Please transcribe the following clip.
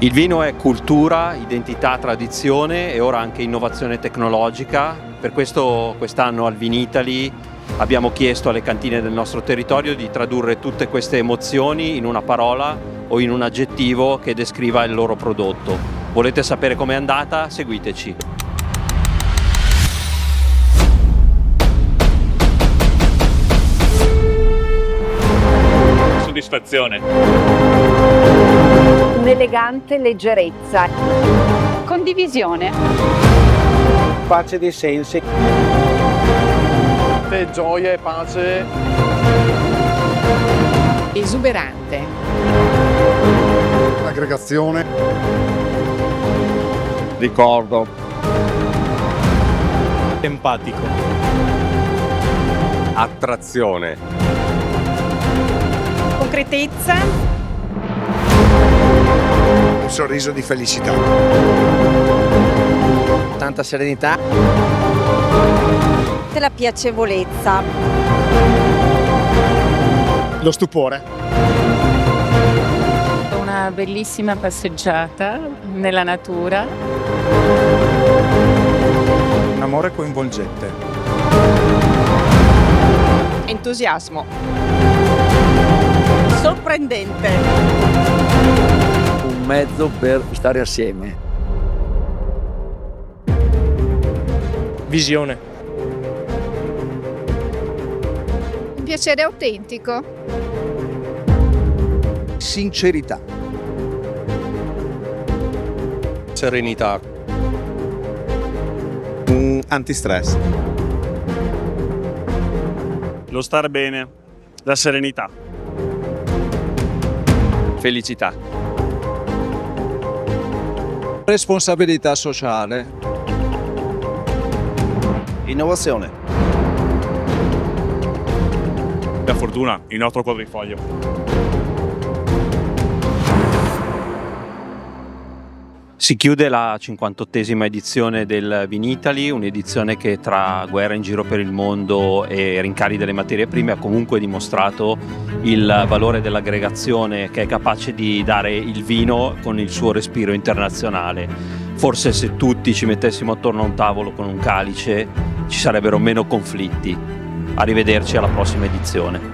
Il vino è cultura, identità, tradizione e ora anche innovazione tecnologica. Per questo quest'anno al Vinitaly abbiamo chiesto alle cantine del nostro territorio di tradurre tutte queste emozioni in una parola o in un aggettivo che descriva il loro prodotto. Volete sapere com'è andata? Seguiteci. Soddisfazione. Un'elegante leggerezza. Condivisione. Pace dei sensi. Gioia e pace. Esuberante. Aggregazione. Ricordo. Empatico. Attrazione. Concretezza. Un sorriso di felicità. Tanta serenità. La piacevolezza. Lo stupore. Una bellissima passeggiata nella natura. Un amore coinvolgente. Entusiasmo. Sorprendente. Un mezzo per stare assieme. Visione. Un piacere autentico. Sincerità. Serenità. Antistress. Lo star bene, la serenità. Felicità. Responsabilità sociale. Innovazione. La fortuna, il nostro quadrifoglio. Si chiude la 58esima edizione del Vinitaly, un'edizione che tra guerra in giro per il mondo e rincari delle materie prime ha comunque dimostrato il valore dell'aggregazione che è capace di dare il vino con il suo respiro internazionale. Forse se tutti ci mettessimo attorno a un tavolo con un calice ci sarebbero meno conflitti. Arrivederci alla prossima edizione.